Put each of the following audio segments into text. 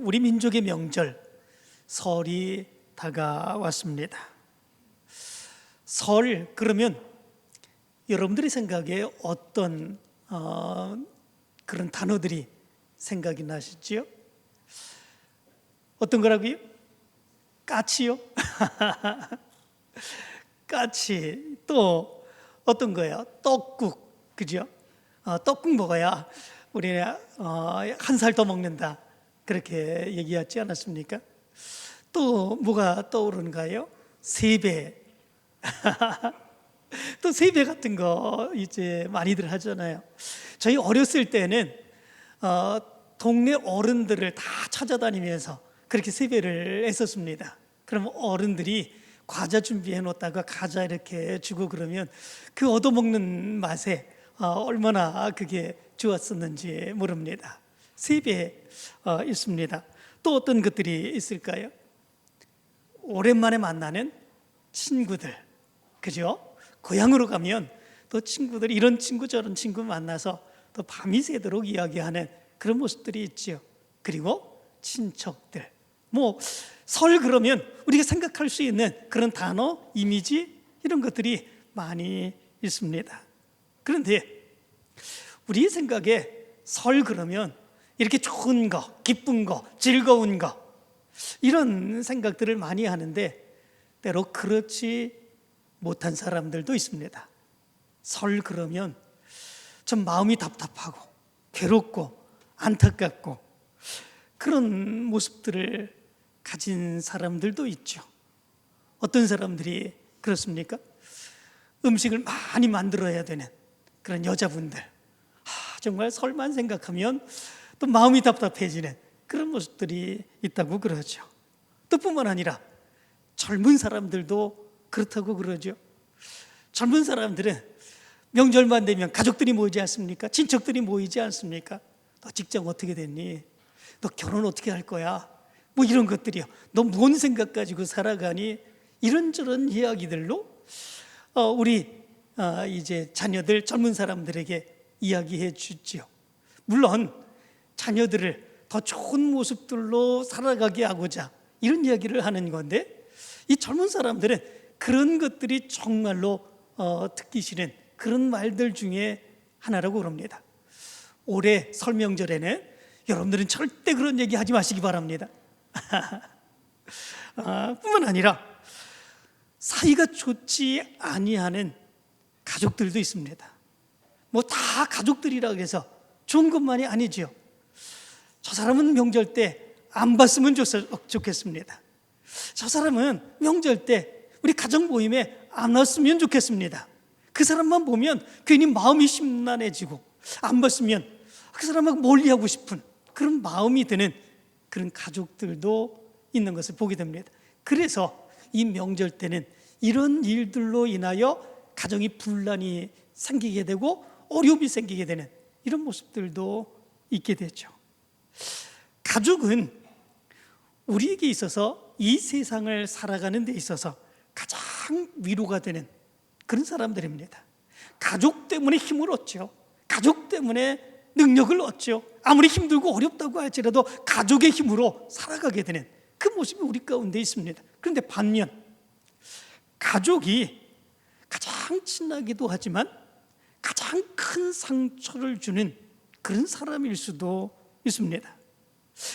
우리 민족의 명절 설이 다가왔습니다. 설 그러면 여러분들의 생각에 어떤 그런 단어들이 생각이 나시지요? 어떤 거라고요? 까치요? 까치. 또 어떤 거예요? 떡국. 그죠? 떡국 먹어야 우리 한 살 더 먹는다, 그렇게 얘기하지 않았습니까? 또 뭐가 떠오르는가요? 세배. 또 세배 같은 거 이제 많이들 하잖아요. 저희 어렸을 때는 동네 어른들을 다 찾아다니면서 그렇게 세배를 했었습니다. 그럼 어른들이 과자 준비해 놓다가 과자 이렇게 주고 그러면 그 얻어먹는 맛에 얼마나 그게 좋았었는지 모릅니다. 세배 있습니다. 또 어떤 것들이 있을까요? 오랜만에 만나는 친구들, 그죠? 고향으로 가면 또 친구들이 이런 친구 저런 친구 만나서 또 밤이 새도록 이야기하는 그런 모습들이 있죠. 그리고 친척들, 설 그러면 우리가 생각할 수 있는 그런 단어, 이미지, 이런 것들이 많이 있습니다. 그런데 우리 생각에 설 그러면 이렇게 좋은 거, 기쁜 거, 즐거운 거, 이런 생각들을 많이 하는데 때로 그렇지 못한 사람들도 있습니다. 설 그러면 좀 마음이 답답하고 괴롭고 안타깝고 그런 모습들을 가진 사람들도 있죠. 어떤 사람들이 그렇습니까? 음식을 많이 만들어야 되는 그런 여자분들, 정말 설만 생각하면 또 마음이 답답해지는 그런 모습들이 있다고 그러죠. 또 뿐만 아니라 젊은 사람들도 그렇다고 그러죠. 젊은 사람들은 명절만 되면 가족들이 모이지 않습니까? 친척들이 모이지 않습니까? 너 직장 어떻게 됐니? 너 결혼 어떻게 할 거야? 이런 것들이요. 너 뭔 생각 가지고 살아가니? 이런저런 이야기들로 우리 이제 자녀들, 젊은 사람들에게 이야기해 주지요. 물론 자녀들을 더 좋은 모습들로 살아가게 하고자 이런 이야기를 하는 건데, 이 젊은 사람들은 그런 것들이 정말로 듣기 싫은 그런 말들 중에 하나라고 그럽니다. 올해 설 명절에는 여러분들은 절대 그런 얘기 하지 마시기 바랍니다. 뿐만 아니라 사이가 좋지 아니하는 가족들도 있습니다. 다 가족들이라 해서 좋은 것만이 아니지요. 저 사람은 명절 때 안 봤으면 좋겠습니다. 저 사람은 명절 때 우리 가정 모임에 안 왔으면 좋겠습니다. 그 사람만 보면 괜히 마음이 심란해지고 안 봤으면 그 사람하고 멀리하고 싶은 그런 마음이 드는 그런 가족들도 있는 것을 보게 됩니다. 그래서 이 명절 때는 이런 일들로 인하여 가정이 분란이 생기게 되고 어려움이 생기게 되는 이런 모습들도 있게 되죠. 가족은 우리에게 있어서 이 세상을 살아가는 데 있어서 가장 위로가 되는 그런 사람들입니다. 가족 때문에 힘을 얻죠. 가족 때문에 능력을 얻죠. 아무리 힘들고 어렵다고 할지라도 가족의 힘으로 살아가게 되는 그 모습이 우리 가운데 있습니다. 그런데 반면 가족이 가장 친하기도 하지만 가장 큰 상처를 주는 그런 사람일 수도 있습니다.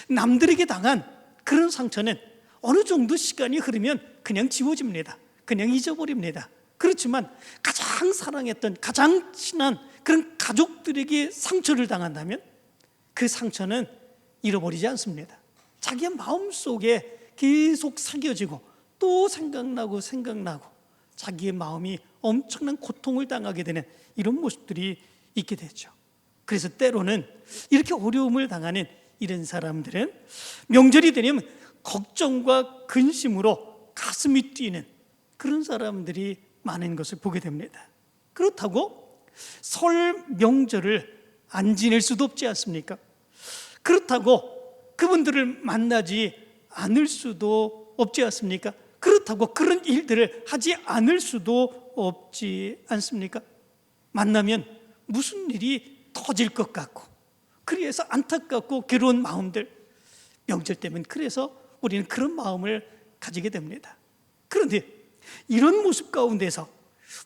남들에게 당한 그런 상처는 어느 정도 시간이 흐르면 그냥 지워집니다. 그냥 잊어버립니다. 그렇지만 가장 사랑했던 가장 친한 그런 가족들에게 상처를 당한다면 그 상처는 잃어버리지 않습니다. 자기의 마음속에 계속 새겨지고 또 생각나고 자기의 마음이 엄청난 고통을 당하게 되는 이런 모습들이 있게 되죠. 그래서 때로는 이렇게 어려움을 당하는 이런 사람들은 명절이 되면 걱정과 근심으로 가슴이 뛰는 그런 사람들이 많은 것을 보게 됩니다. 그렇다고 설 명절을 안 지낼 수도 없지 않습니까? 그렇다고 그분들을 만나지 않을 수도 없지 않습니까? 그렇다고 그런 일들을 하지 않을 수도 없지 않습니까? 만나면 무슨 일이 터질 것 같고 그래서 안타깝고 괴로운 마음들, 명절 때면 그래서 우리는 그런 마음을 가지게 됩니다. 그런데 이런 모습 가운데서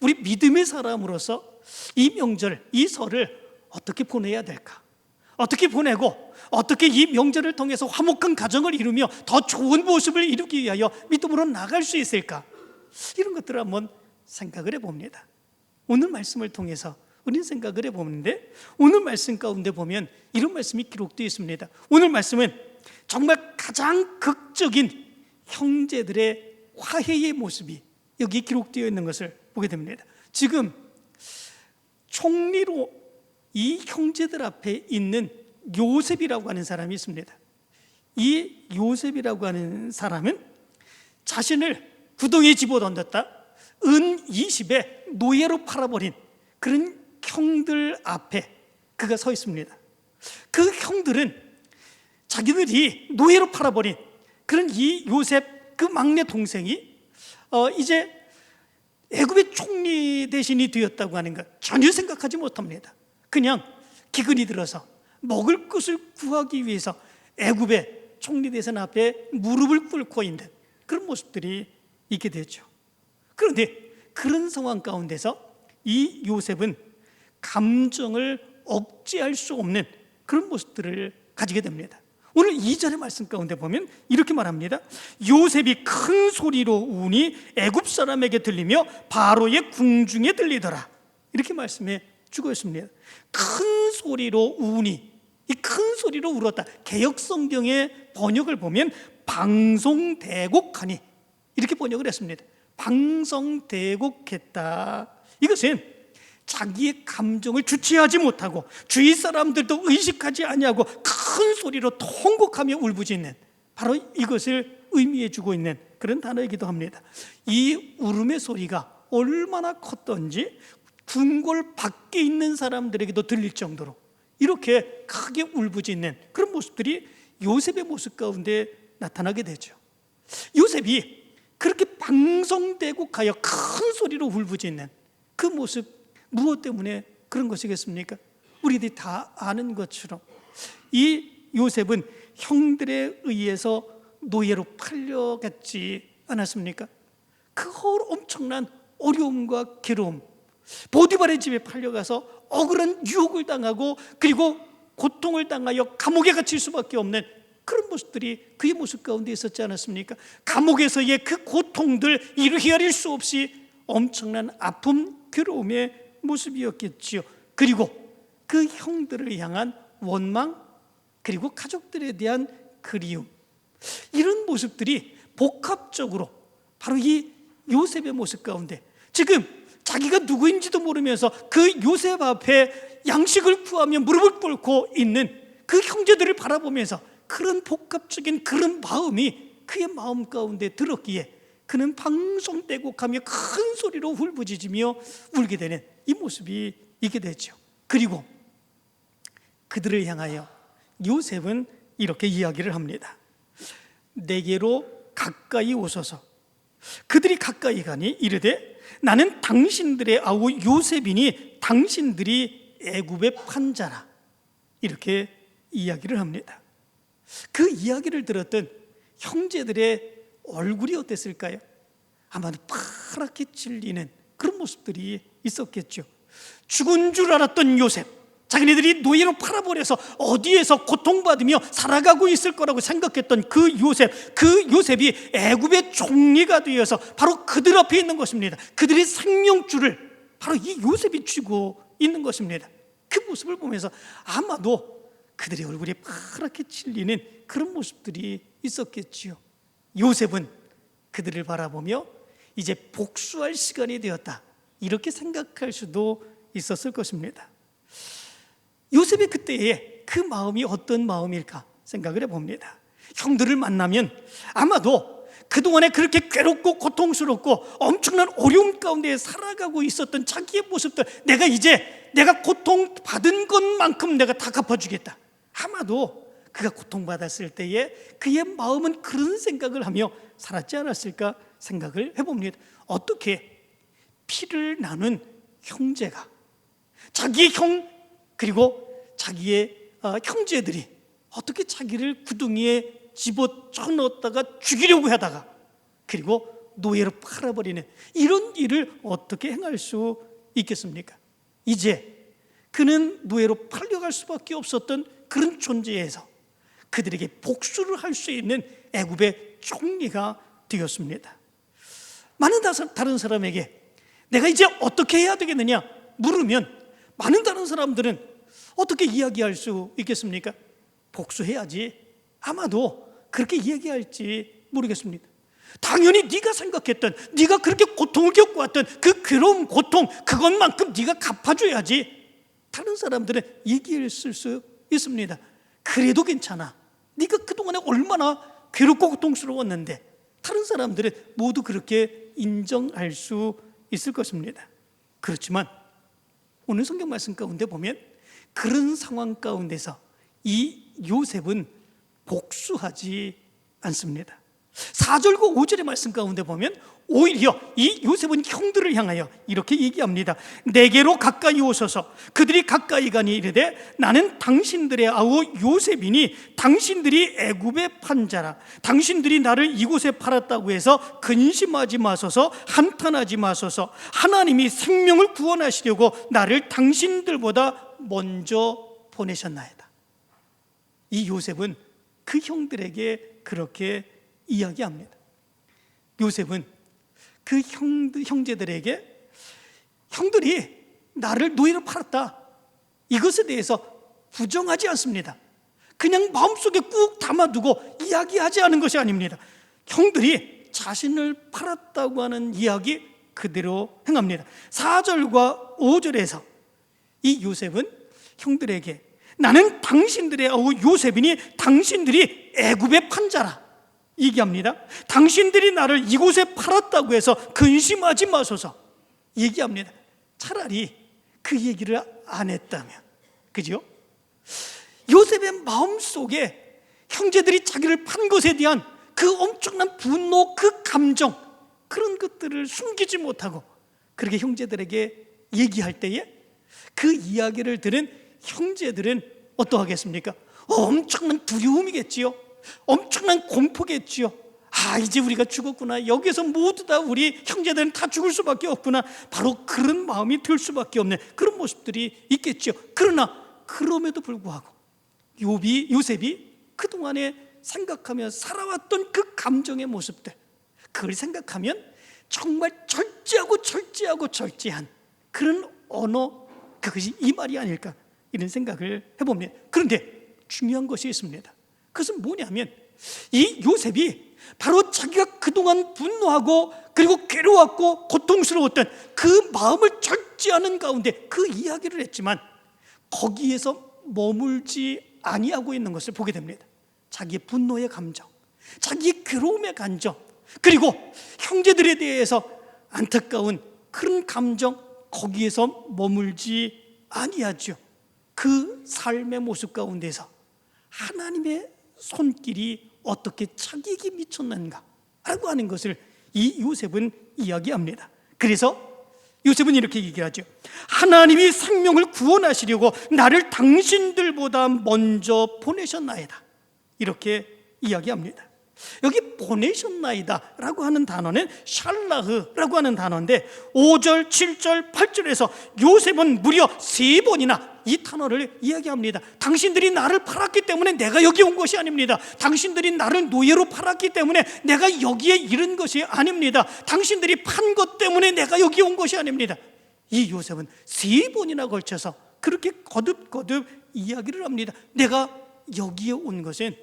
우리 믿음의 사람으로서 이 명절, 이 설을 어떻게 보내야 될까? 어떻게 보내고 어떻게 이 명절을 통해서 화목한 가정을 이루며 더 좋은 모습을 이루기 위하여 믿음으로 나갈 수 있을까? 이런 것들을 한번 생각을 해봅니다. 오늘 말씀을 통해서 우리는 생각을 해보는데, 오늘 말씀 가운데 보면 이런 말씀이 기록되어 있습니다. 오늘 말씀은 정말 가장 극적인 형제들의 화해의 모습이 여기 기록되어 있는 것을 보게 됩니다. 지금 총리로 이 형제들 앞에 있는 요셉이라고 하는 사람이 있습니다. 이 요셉이라고 하는 사람은 자신을 구덩이에 집어던졌다 은 20에 노예로 팔아버린 그런 형들 앞에 그가 서 있습니다. 그 형들은 자기들이 노예로 팔아버린 그런 이 요셉 그 막내 동생이 이제 애굽의 총리 대신이 되었다고 하는 것 전혀 생각하지 못합니다. 그냥 기근이 들어서 먹을 것을 구하기 위해서 애굽의 총리 대신 앞에 무릎을 꿇고 있는 그런 모습들이 있게 되죠. 그런데 그런 상황 가운데서 이 요셉은 감정을 억제할 수 없는 그런 모습들을 가지게 됩니다. 오늘 2절의 말씀 가운데 보면 이렇게 말합니다. 요셉이 큰 소리로 우니 애굽 사람에게 들리며 바로의 궁중에 들리더라. 이렇게 말씀해 주고 있습니다. 큰 소리로 우니, 이 큰 소리로 울었다. 개역 성경의 번역을 보면 방송대곡하니 이렇게 번역을 했습니다. 방송대곡했다. 이것은 자기의 감정을 주체하지 못하고 주위 사람들도 의식하지 아니하고 큰 소리로 통곡하며 울부짖는, 바로 이것을 의미해 주고 있는 그런 단어이기도 합니다. 이 울음의 소리가 얼마나 컸던지 궁궐 밖에 있는 사람들에게도 들릴 정도로 이렇게 크게 울부짖는 그런 모습들이 요셉의 모습 가운데 나타나게 되죠. 요셉이 그렇게 방송대곡하여 큰 소리로 울부짖는 그 모습, 무엇 때문에 그런 것이겠습니까? 우리들이 다 아는 것처럼 이 요셉은 형들에 의해서 노예로 팔려갔지 않았습니까? 그 엄청난 어려움과 괴로움, 보디발의 집에 팔려가서 억울한 유혹을 당하고 그리고 고통을 당하여 감옥에 갇힐 수밖에 없는 그런 모습들이 그의 모습 가운데 있었지 않았습니까? 감옥에서의 그 고통들 이루 헤아릴 수 없이 엄청난 아픔, 괴로움의 모습이었겠지요. 그리고 그 형들을 향한 원망, 그리고 가족들에 대한 그리움, 이런 모습들이 복합적으로 바로 이 요셉의 모습 가운데 지금 자기가 누구인지도 모르면서 그 요셉 앞에 양식을 구하며 무릎을 꿇고 있는 그 형제들을 바라보면서 그런 복합적인 그런 마음이 그의 마음 가운데 들었기에 그는 방송대곡하며 큰 소리로 울부짖으며 울게 되는 이 모습이 있게 되죠. 그리고 그들을 향하여 요셉은 이렇게 이야기를 합니다. 내게로 가까이 오소서. 그들이 가까이 가니 이르되 나는 당신들의 아우 요셉이니 당신들이 애굽의 판자라. 이렇게 이야기를 합니다. 그 이야기를 들었던 형제들의 얼굴이 어땠을까요? 아마도 파랗게 질리는 그런 모습들이 있었겠죠. 죽은 줄 알았던 요셉, 자기네들이 노예로 팔아버려서 어디에서 고통받으며 살아가고 있을 거라고 생각했던 그 요셉이 애굽의 총리가 되어서 바로 그들 앞에 있는 것입니다. 그들의 생명줄을 바로 이 요셉이 쥐고 있는 것입니다. 그 모습을 보면서 아마도 그들의 얼굴이 파랗게 질리는 그런 모습들이 있었겠지요. 요셉은 그들을 바라보며 이제 복수할 시간이 되었다, 이렇게 생각할 수도 있었을 것입니다. 요셉의 그때의 그 마음이 어떤 마음일까 생각을 해봅니다. 형들을 만나면 아마도 그동안에 그렇게 괴롭고 고통스럽고 엄청난 어려움 가운데 살아가고 있었던 자기의 모습들, 내가 고통받은 것만큼 내가 다 갚아주겠다. 아마도 그가 고통받았을 때에 그의 마음은 그런 생각을 하며 살았지 않았을까 생각을 해봅니다. 어떻게 피를 나눈 형제가 자기의 그리고 자기의 형제들이 어떻게 자기를 구덩이에 집어넣었다가 죽이려고 하다가 그리고 노예로 팔아버리는 이런 일을 어떻게 행할 수 있겠습니까? 이제 그는 노예로 팔려갈 수밖에 없었던 그런 존재에서 그들에게 복수를 할 수 있는 애굽의 총리가 되었습니다. 많은 다른 사람에게 내가 이제 어떻게 해야 되겠느냐 물으면 많은 다른 사람들은 어떻게 이야기할 수 있겠습니까? 복수해야지. 아마도 그렇게 이야기할지 모르겠습니다. 당연히 네가 생각했던, 네가 그렇게 고통을 겪어왔던 그 괴로움, 고통, 그것만큼 네가 갚아줘야지. 다른 사람들은 얘기했을 수 있습니다. 그래도 괜찮아. 네가 그동안에 얼마나 괴롭고 고통스러웠는데. 다른 사람들은 모두 그렇게 인정할 수 있을 것입니다. 그렇지만 오늘 성경 말씀 가운데 보면 그런 상황 가운데서 이 요셉은 복수하지 않습니다. 4절과 5절의 말씀 가운데 보면 오히려 이 요셉은 형들을 향하여 이렇게 얘기합니다. 내게로 가까이 오소서. 그들이 가까이 가니 이르되 나는 당신들의 아우 요셉이니 당신들이 애굽의 판자라. 당신들이 나를 이곳에 팔았다고 해서 근심하지 마소서, 한탄하지 마소서. 하나님이 생명을 구원하시려고 나를 당신들보다 먼저 보내셨나이다. 이 요셉은 그 형들에게 그렇게 이야기합니다. 요셉은 그 형제들에게 형들이 나를 노예로 팔았다, 이것에 대해서 부정하지 않습니다. 그냥 마음속에 꾹 담아두고 이야기하지 않은 것이 아닙니다. 형들이 자신을 팔았다고 하는 이야기 그대로 행합니다. 4절과 5절에서 이 요셉은 형들에게 나는 당신들의 아우 요셉이니 당신들이 애굽의 판자라 얘기합니다. 당신들이 나를 이곳에 팔았다고 해서 근심하지 마소서 얘기합니다. 차라리 그 얘기를 안 했다면, 그죠? 요셉의 마음속에 형제들이 자기를 판 것에 대한 그 엄청난 분노, 그 감정, 그런 것들을 숨기지 못하고 그렇게 형제들에게 얘기할 때에 그 이야기를 들은 형제들은 어떠하겠습니까? 엄청난 두려움이겠지요. 엄청난 공포겠지요. 아, 이제 우리가 죽었구나. 여기서 모두 다 우리 형제들은 다 죽을 수밖에 없구나. 바로 그런 마음이 들 수밖에 없는 그런 모습들이 있겠지요. 그러나 그럼에도 불구하고 요셉이 그동안에 생각하며 살아왔던 그 감정의 모습들, 그걸 생각하면 정말 절제한 그런 언어, 그것이 이 말이 아닐까, 이런 생각을 해봅니다. 그런데 중요한 것이 있습니다. 그것은 뭐냐면 이 요셉이 바로 자기가 그동안 분노하고 그리고 괴로웠고 고통스러웠던 그 마음을 절제하는 가운데 그 이야기를 했지만 거기에서 머물지 아니하고 있는 것을 보게 됩니다. 자기의 분노의 감정, 자기의 괴로움의 감정, 그리고 형제들에 대해서 안타까운 그런 감정, 거기에서 머물지 아니하죠. 그 삶의 모습 가운데서 하나님의 손길이 어떻게 자기에게 미쳤는가라고 하는 것을 이 요셉은 이야기합니다. 그래서 요셉은 이렇게 얘기하죠. 하나님이 생명을 구원하시려고 나를 당신들보다 먼저 보내셨나이다, 이렇게 이야기합니다. 여기 보내셨나이다 라고 하는 단어는 샬라흐라고 하는 단어인데 5절, 7절, 8절에서 요셉은 무려 3번이나 이 단어를 이야기합니다. 당신들이 나를 팔았기 때문에 내가 여기 온 것이 아닙니다. 당신들이 나를 노예로 팔았기 때문에 내가 여기에 이른 것이 아닙니다. 당신들이 판 것 때문에 내가 여기 온 것이 아닙니다. 이 요셉은 3번이나 걸쳐서 그렇게 거듭거듭 이야기를 합니다. 내가 여기에 온 것은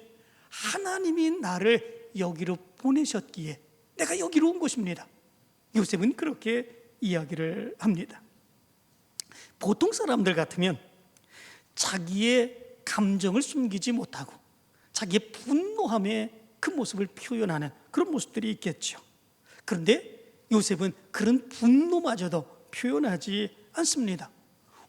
하나님이 나를 여기로 보내셨기에 내가 여기로 온 것입니다. 요셉은 그렇게 이야기를 합니다. 보통 사람들 같으면 자기의 감정을 숨기지 못하고 자기의 분노함의 그 모습을 표현하는 그런 모습들이 있겠죠. 그런데 요셉은 그런 분노마저도 표현하지 않습니다.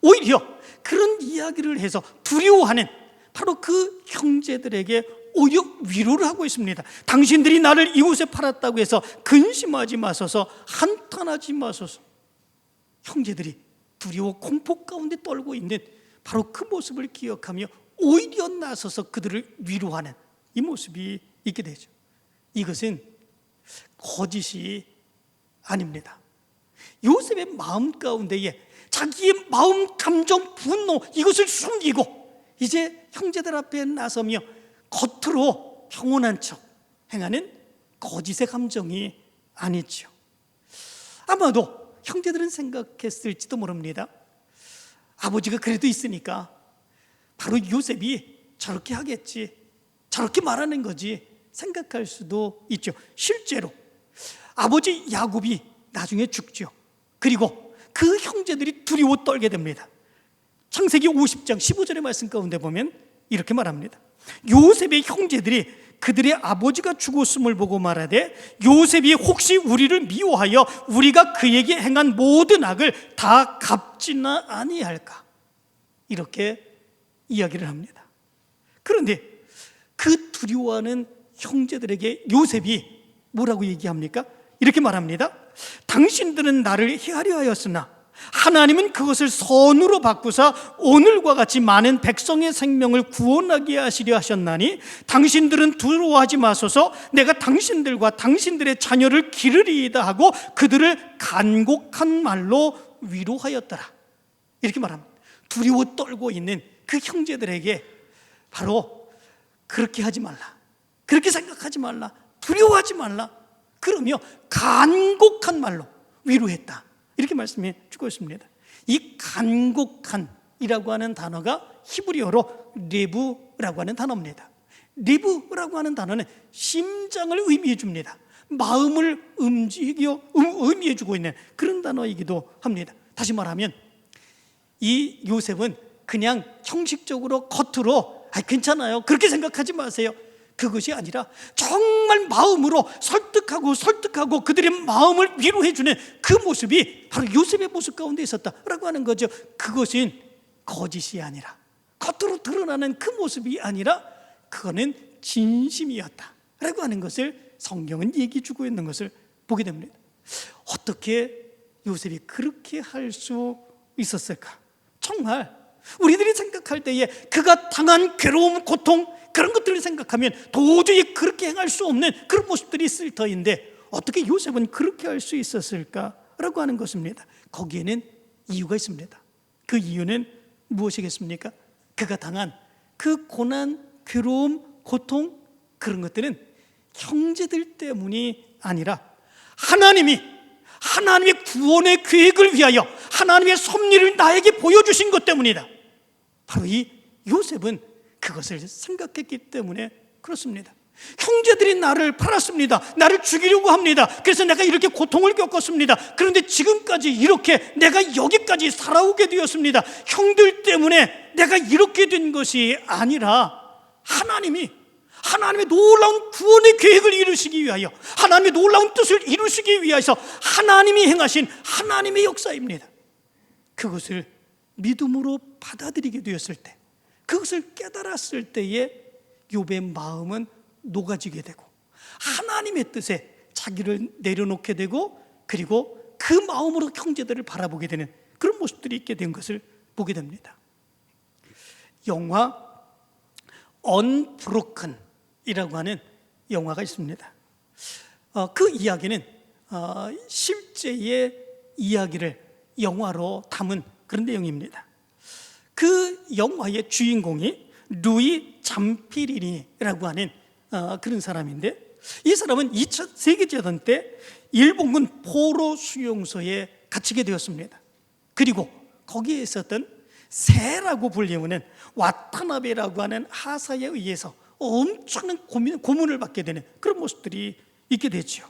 오히려 그런 이야기를 해서 두려워하는 바로 그 형제들에게 오히려 위로를 하고 있습니다. 당신들이 나를 이곳에 팔았다고 해서 근심하지 마소서, 한탄하지 마소서. 형제들이 두려워 공포 가운데 떨고 있는 바로 그 모습을 기억하며 오히려 나서서 그들을 위로하는 이 모습이 있게 되죠. 이것은 거짓이 아닙니다. 요셉의 마음 가운데에 자기의 마음, 감정, 분노 이것을 숨기고 이제 형제들 앞에 나서며 겉으로 평온한 척 행하는 거짓의 감정이 아니죠. 아마도 형제들은 생각했을지도 모릅니다. 아버지가 그래도 있으니까 바로 요셉이 저렇게 하겠지, 저렇게 말하는 거지 생각할 수도 있죠. 실제로 아버지 야곱이 나중에 죽죠. 그리고 그 형제들이 두려워 떨게 됩니다. 창세기 50장 15절의 말씀 가운데 보면 이렇게 말합니다. 요셉의 형제들이 그들의 아버지가 죽었음을 보고 말하되 요셉이 혹시 우리를 미워하여 우리가 그에게 행한 모든 악을 다 갚지나 아니할까, 이렇게 이야기를 합니다. 그런데 그 두려워하는 형제들에게 요셉이 뭐라고 얘기합니까? 이렇게 말합니다. 당신들은 나를 해하려 하였으나 하나님은 그것을 선으로 바꾸사 오늘과 같이 많은 백성의 생명을 구원하게 하시려 하셨나니 당신들은 두려워하지 마소서. 내가 당신들과 당신들의 자녀를 기르리이다 하고 그들을 간곡한 말로 위로하였더라, 이렇게 말합니다. 두려워 떨고 있는 그 형제들에게 바로 그렇게 하지 말라, 그렇게 생각하지 말라, 두려워하지 말라, 그러며 간곡한 말로 위로했다, 이렇게 말씀해 주고 있습니다. 이 간곡한이라고 하는 단어가 히브리어로 레브라고 하는 단어입니다. 레브라고 하는 단어는 심장을 의미해 줍니다. 마음을 의미해 주고 있는 그런 단어이기도 합니다. 다시 말하면 이 요셉은 그냥 형식적으로 겉으로 괜찮아요, 그렇게 생각하지 마세요, 그것이 아니라 정말 마음으로 설득하고 그들의 마음을 위로해주는 그 모습이 바로 요셉의 모습 가운데 있었다라고 하는 거죠. 그것은 거짓이 아니라, 겉으로 드러나는 그 모습이 아니라 그거는 진심이었다라고 하는 것을 성경은 얘기해 주고 있는 것을 보게 됩니다. 어떻게 요셉이 그렇게 할 수 있었을까? 정말 우리들이 생각할 때에 그가 당한 괴로움, 고통, 그런 것들을 생각하면 도저히 그렇게 행할 수 없는 그런 모습들이 있을 터인데 어떻게 요셉은 그렇게 할 수 있었을까라고 하는 것입니다. 거기에는 이유가 있습니다. 그 이유는 무엇이겠습니까? 그가 당한 그 고난, 괴로움, 고통, 그런 것들은 형제들 때문이 아니라 하나님의 구원의 계획을 위하여 하나님의 섭리를 나에게 보여주신 것 때문이다. 바로 이 요셉은 그것을 생각했기 때문에 그렇습니다. 형제들이 나를 팔았습니다. 나를 죽이려고 합니다. 그래서 내가 이렇게 고통을 겪었습니다. 그런데 지금까지 이렇게 내가 여기까지 살아오게 되었습니다. 형들 때문에 내가 이렇게 된 것이 아니라 하나님의 놀라운 구원의 계획을 이루시기 위하여, 하나님의 놀라운 뜻을 이루시기 위해서 하나님이 행하신 하나님의 역사입니다. 그것을 믿음으로 받아들이게 되었을 때, 그것을 깨달았을 때에 욥의 마음은 녹아지게 되고 하나님의 뜻에 자기를 내려놓게 되고, 그리고 그 마음으로 형제들을 바라보게 되는 그런 모습들이 있게 된 것을 보게 됩니다. 영화 언브로큰이라고 하는 영화가 있습니다. 그 이야기는 실제의 이야기를 영화로 담은 그런 내용입니다. 그 영화의 주인공이 루이 잠피리니라고 하는 그런 사람인데, 이 사람은 2차 세계대전 때 일본군 포로 수용소에 갇히게 되었습니다. 그리고 거기에 있었던 세라고 불리우는 와타나베라고 하는 하사에 의해서 엄청난 고문을 받게 되는 그런 모습들이 있게 되죠.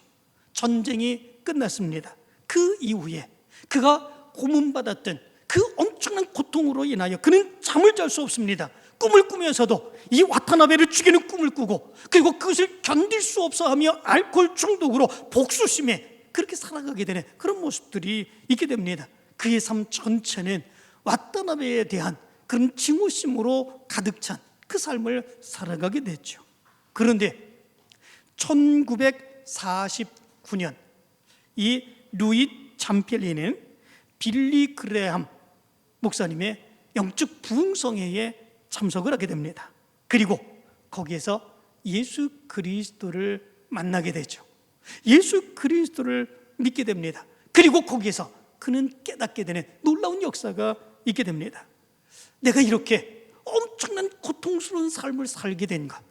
전쟁이 끝났습니다. 그 이후에 그가 고문받았던 그 엄청난 고통으로 인하여 그는 잠을 잘 수 없습니다. 꿈을 꾸면서도 이 와타나베를 죽이는 꿈을 꾸고, 그리고 그것을 견딜 수 없어하며 알코올 중독으로 복수심에 그렇게 살아가게 되는 그런 모습들이 있게 됩니다. 그의 삶 전체는 와타나베에 대한 그런 증오심으로 가득 찬 그 삶을 살아가게 됐죠. 그런데 1949년 이 루이 잠필리는 빌리 그레함 목사님의 영적 부흥성회에 참석을 하게 됩니다. 그리고 거기에서 예수 그리스도를 만나게 되죠. 예수 그리스도를 믿게 됩니다. 그리고 거기에서 그는 깨닫게 되는 놀라운 역사가 있게 됩니다. 내가 이렇게 엄청난 고통스러운 삶을 살게 된 것,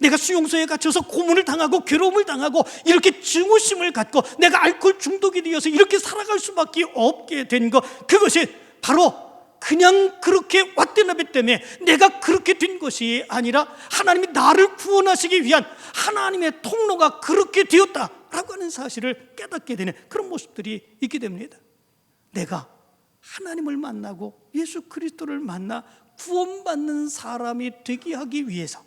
내가 수용소에 갇혀서 고문을 당하고 괴로움을 당하고 이렇게 증오심을 갖고 내가 알코올 중독이 되어서 이렇게 살아갈 수밖에 없게 된 것, 그것이 바로 그냥 그렇게 왓대나베 때문에 내가 그렇게 된 것이 아니라 하나님이 나를 구원하시기 위한 하나님의 통로가 그렇게 되었다라고 하는 사실을 깨닫게 되는 그런 모습들이 있게 됩니다. 내가 하나님을 만나고 예수 그리스도를 만나 구원받는 사람이 되게 하기 위해서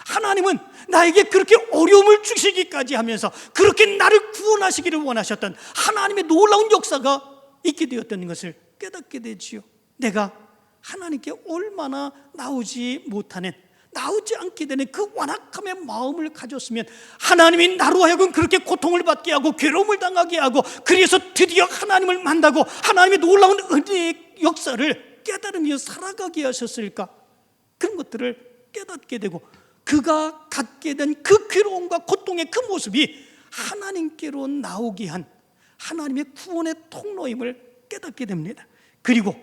하나님은 나에게 그렇게 어려움을 주시기까지 하면서 그렇게 나를 구원하시기를 원하셨던 하나님의 놀라운 역사가 있게 되었다는 것을 깨닫게 되지요. 내가 하나님께 얼마나 나오지 못하는, 나오지 않게 되는 그 완악함의 마음을 가졌으면 하나님이 나로 하여금 그렇게 고통을 받게 하고 괴로움을 당하게 하고 그래서 드디어 하나님을 만나고 하나님의 놀라운 은혜의 역사를 깨달으며 살아가게 하셨을까? 그런 것들을 깨닫게 되고 그가 갖게 된 그 괴로움과 고통의 그 모습이 하나님께로 나오게 한 하나님의 구원의 통로임을 깨닫게 됩니다. 그리고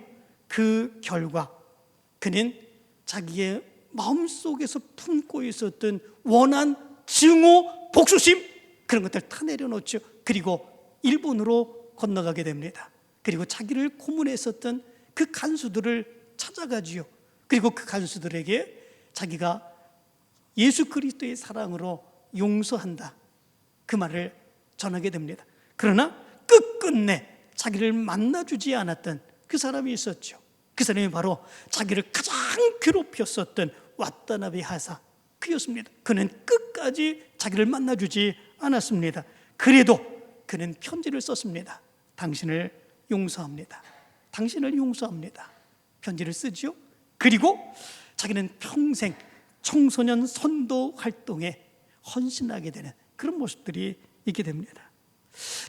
그 결과 그는 자기의 마음속에서 품고 있었던 원한, 증오, 복수심 그런 것들 다 내려놓죠. 그리고 일본으로 건너가게 됩니다. 그리고 자기를 고문했었던 그 간수들을 찾아가지요. 그리고 그 간수들에게 자기가 예수 그리스도의 사랑으로 용서한다, 그 말을 전하게 됩니다. 그러나 끝끝내 자기를 만나주지 않았던 그 사람이 있었죠. 그 사람이 바로 자기를 가장 괴롭혔었던 왓다나베 하사, 그였습니다. 그는 끝까지 자기를 만나주지 않았습니다. 그래도 그는 편지를 썼습니다. 당신을 용서합니다. 당신을 용서합니다. 편지를 쓰죠. 그리고 자기는 평생 청소년 선도 활동에 헌신하게 되는 그런 모습들이 있게 됩니다.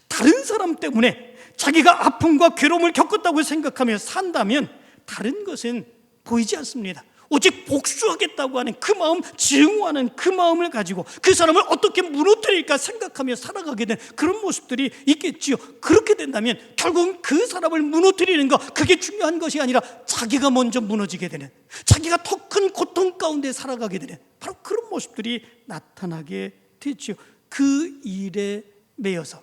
다른 사람 때문에 자기가 아픔과 괴로움을 겪었다고 생각하며 산다면 다른 것은 보이지 않습니다. 오직 복수하겠다고 하는 그 마음, 증오하는 그 마음을 가지고 그 사람을 어떻게 무너뜨릴까 생각하며 살아가게 된 그런 모습들이 있겠지요. 그렇게 된다면 결국은 그 사람을 무너뜨리는 것, 그게 중요한 것이 아니라 자기가 먼저 무너지게 되는, 자기가 더 큰 고통 가운데 살아가게 되는 바로 그런 모습들이 나타나게 되지요. 그 일에 매여서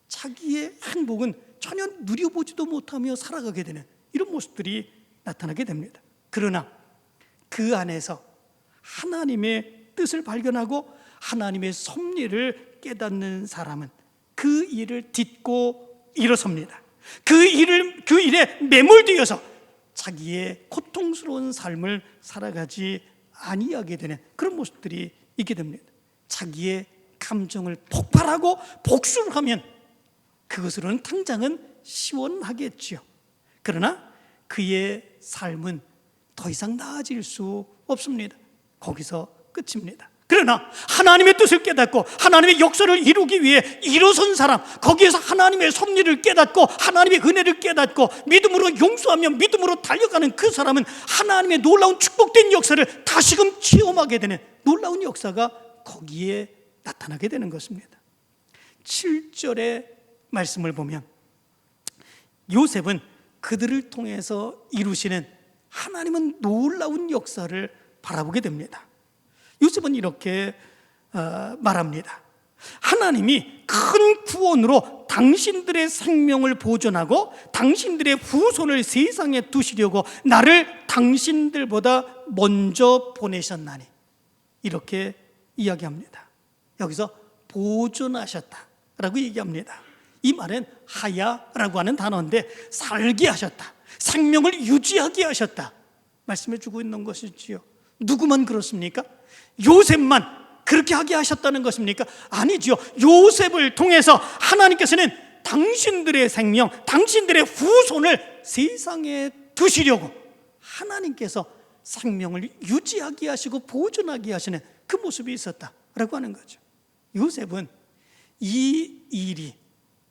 자기의 행복은 전혀 누려보지도 못하며 살아가게 되는 이런 모습들이 나타나게 됩니다. 그러나 그 안에서 하나님의 뜻을 발견하고 하나님의 섭리를 깨닫는 사람은 그 일을 딛고 일어섭니다. 그 일에 매몰되어서 자기의 고통스러운 삶을 살아가지 아니하게 되는 그런 모습들이 있게 됩니다. 자기의 감정을 폭발하고 복수를 하면 그것으로는 당장은 시원하겠지요. 그러나 그의 삶은 더 이상 나아질 수 없습니다. 거기서 끝입니다. 그러나 하나님의 뜻을 깨닫고 하나님의 역사를 이루기 위해 일어선 사람, 거기에서 하나님의 섭리를 깨닫고 하나님의 은혜를 깨닫고 믿음으로 용서하며 믿음으로 달려가는 그 사람은 하나님의 놀라운 축복된 역사를 다시금 체험하게 되는 놀라운 역사가 거기에 나타나게 되는 것입니다. 7절의 말씀을 보면 요셉은 그들을 통해서 이루시는 하나님은 놀라운 역사를 바라보게 됩니다. 요셉은 이렇게 말합니다. 하나님이 큰 구원으로 당신들의 생명을 보존하고 당신들의 후손을 세상에 두시려고 나를 당신들보다 먼저 보내셨나니, 이렇게 이야기합니다. 여기서 보존하셨다라고 얘기합니다. 이 말은 하야라고 하는 단어인데 살게 하셨다, 생명을 유지하게 하셨다 말씀해 주고 있는 것이지요. 누구만 그렇습니까? 요셉만 그렇게 하게 하셨다는 것입니까? 아니지요. 요셉을 통해서 하나님께서는 당신들의 생명, 당신들의 후손을 세상에 두시려고 하나님께서 생명을 유지하게 하시고 보존하게 하시는 그 모습이 있었다라고 하는 거죠. 요셉은 이 일이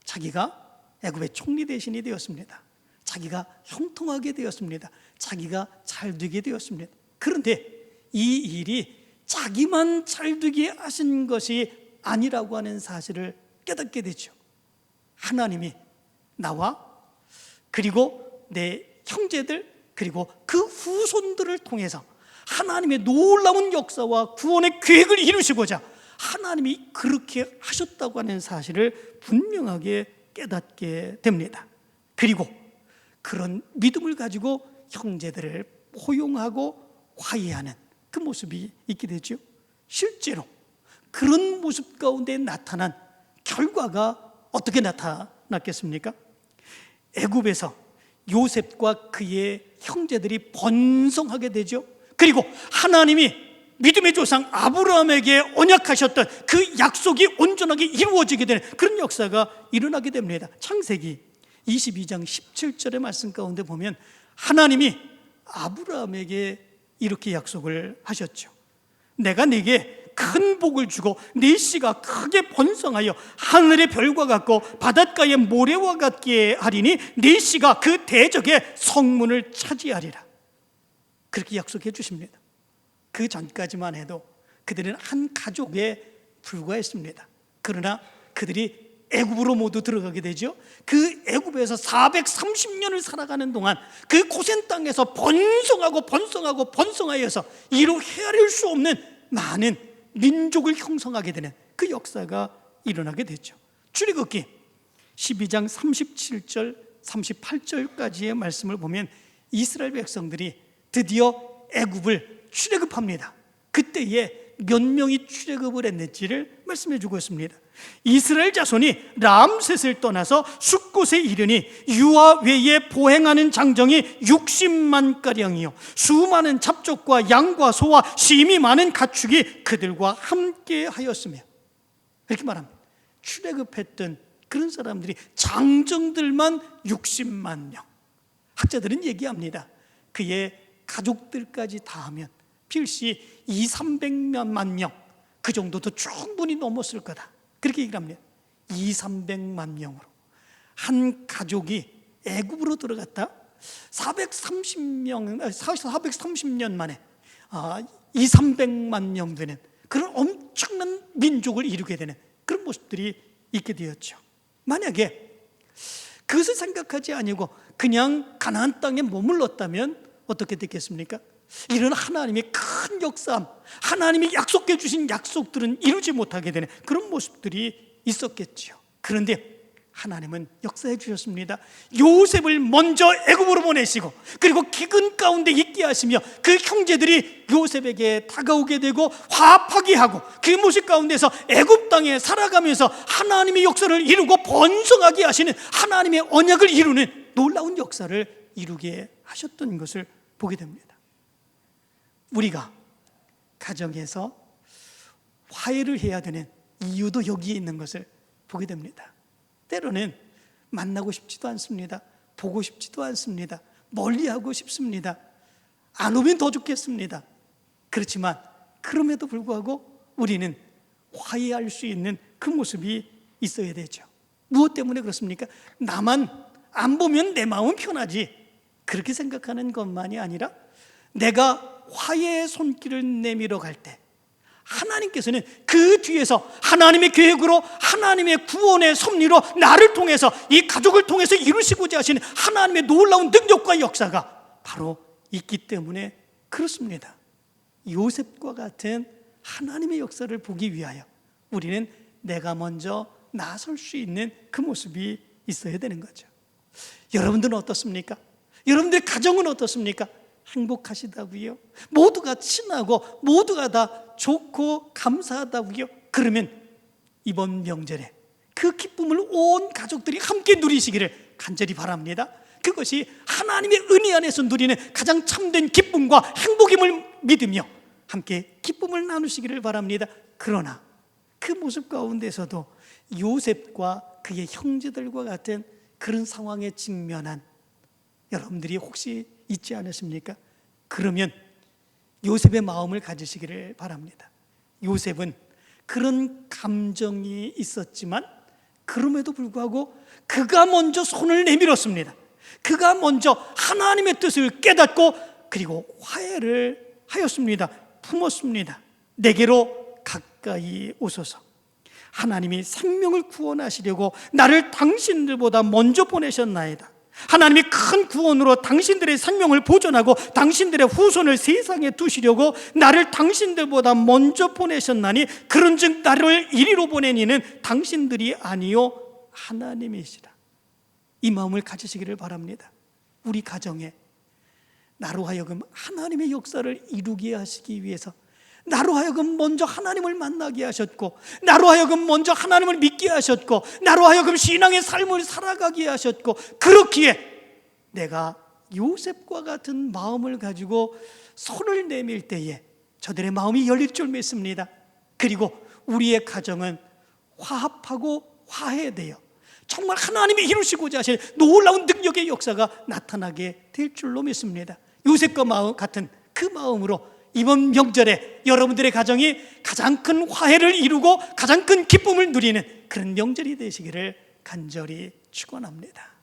자기가 애굽의 총리 대신이 되었습니다. 자기가 형통하게 되었습니다. 자기가 잘 되게 되었습니다. 그런데 이 일이 자기만 잘되게 하신 것이 아니라고 하는 사실을 깨닫게 되죠. 하나님이 나와 그리고 내 형제들 그리고 그 후손들을 통해서 하나님의 놀라운 역사와 구원의 계획을 이루시고자 하나님이 그렇게 하셨다고 하는 사실을 분명하게 깨닫게 됩니다. 그리고 그런 믿음을 가지고 형제들을 포용하고 화해하는 그 모습이 있게 되죠. 실제로 그런 모습 가운데 나타난 결과가 어떻게 나타났겠습니까? 애굽에서 요셉과 그의 형제들이 번성하게 되죠. 그리고 하나님이 믿음의 조상 아브라함에게 언약하셨던 그 약속이 온전하게 이루어지게 되는 그런 역사가 일어나게 됩니다. 창세기 22장 17절의 말씀 가운데 보면 하나님이 아브라함에게 이렇게 약속을 하셨죠. 내가 네게 큰 복을 주고 네 씨가 크게 번성하여 하늘의 별과 같고 바닷가의 모래와 같게 하리니 네 씨가 그 대적의 성문을 차지하리라. 그렇게 약속해 주십니다. 그 전까지만 해도 그들은 한 가족에 불과했습니다. 그러나 그들이 애굽으로 모두 들어가게 되죠. 그 애굽에서 430년을 살아가는 동안 그 고센 땅에서 번성하여서 이루 헤아릴 수 없는 많은 민족을 형성하게 되는 그 역사가 일어나게 되죠. 출애굽기 12장 37절 38절까지의 말씀을 보면 이스라엘 백성들이 드디어 애굽을 출애굽합니다. 그때에 몇 명이 출애굽을 했는지를 말씀해 주고 있습니다. 이스라엘 자손이 람셋을 떠나서 숫곳에 이르니 유아 외에 보행하는 장정이 60만 가량이요 수많은 잡족과 양과 소와 심이 많은 가축이 그들과 함께 하였으며, 이렇게 말합니다. 출애굽했던 그런 사람들이 장정들만 60만 명. 학자들은 얘기합니다. 그의 가족들까지 다 하면 필시 200~300만 명, 그 정도도 충분히 넘었을 거다, 그렇게 얘기를 합니다. 200~300만 명으로 한 가족이 애굽으로 들어갔다 430년 만에 200~300만 명 되는 그런 엄청난 민족을 이루게 되는 그런 모습들이 있게 되었죠. 만약에 그것을 생각하지 아니고 그냥 가나안 땅에 머물렀다면 어떻게 됐겠습니까? 이런 하나님의 큰 역사함, 하나님이 약속해 주신 약속들은 이루지 못하게 되는 그런 모습들이 있었겠죠. 그런데 하나님은 역사해 주셨습니다. 요셉을 먼저 애굽으로 보내시고 그리고 기근 가운데 있게 하시며 그 형제들이 요셉에게 다가오게 되고 화합하게 하고 그 모습 가운데서 애굽 땅에 살아가면서 하나님의 역사를 이루고 번성하게 하시는 하나님의 언약을 이루는 놀라운 역사를 이루게 하셨던 것을 보게 됩니다. 우리가 가정에서 화해를 해야 되는 이유도 여기에 있는 것을 보게 됩니다. 때로는 만나고 싶지도 않습니다. 보고 싶지도 않습니다. 멀리하고 싶습니다. 안 오면 더 좋겠습니다. 그렇지만 그럼에도 불구하고 우리는 화해할 수 있는 그 모습이 있어야 되죠. 무엇 때문에 그렇습니까? 나만 안 보면 내 마음은 편하지, 그렇게 생각하는 것만이 아니라 내가 화해의 손길을 내밀어 갈 때 하나님께서는 그 뒤에서 하나님의 계획으로 하나님의 구원의 섭리로 나를 통해서 이 가족을 통해서 이루시고자 하시는 하나님의 놀라운 능력과 역사가 바로 있기 때문에 그렇습니다. 요셉과 같은 하나님의 역사를 보기 위하여 우리는 내가 먼저 나설 수 있는 그 모습이 있어야 되는 거죠. 여러분들은 어떻습니까? 여러분들의 가정은 어떻습니까? 행복하시다고요? 모두가 친하고 모두가 다 좋고 감사하다고요? 그러면 이번 명절에 그 기쁨을 온 가족들이 함께 누리시기를 간절히 바랍니다. 그것이 하나님의 은혜 안에서 누리는 가장 참된 기쁨과 행복임을 믿으며 함께 기쁨을 나누시기를 바랍니다. 그러나 그 모습 가운데서도 요셉과 그의 형제들과 같은 그런 상황에 직면한 여러분들이 혹시 있지 않으십니까? 그러면 요셉의 마음을 가지시기를 바랍니다. 요셉은 그런 감정이 있었지만 그럼에도 불구하고 그가 먼저 손을 내밀었습니다. 그가 먼저 하나님의 뜻을 깨닫고 그리고 화해를 하였습니다. 품었습니다. 내게로 가까이 오소서. 하나님이 생명을 구원하시려고 나를 당신들보다 먼저 보내셨나이다. 하나님이 큰 구원으로 당신들의 생명을 보존하고 당신들의 후손을 세상에 두시려고 나를 당신들보다 먼저 보내셨나니 그런즉 나를 이리로 보낸 이는 당신들이 아니요 하나님이시라. 이 마음을 가지시기를 바랍니다. 우리 가정에 나로 하여금 하나님의 역사를 이루게 하시기 위해서, 나로 하여금 먼저 하나님을 만나게 하셨고, 나로 하여금 먼저 하나님을 믿게 하셨고, 나로 하여금 신앙의 삶을 살아가게 하셨고, 그렇기에 내가 요셉과 같은 마음을 가지고 손을 내밀 때에 저들의 마음이 열릴 줄 믿습니다. 그리고 우리의 가정은 화합하고 화해되어 정말 하나님이 이루시고자 하실 놀라운 능력의 역사가 나타나게 될 줄로 믿습니다. 요셉과 같은 그 마음으로 이번 명절에 여러분들의 가정이 가장 큰 화해를 이루고 가장 큰 기쁨을 누리는 그런 명절이 되시기를 간절히 축원합니다.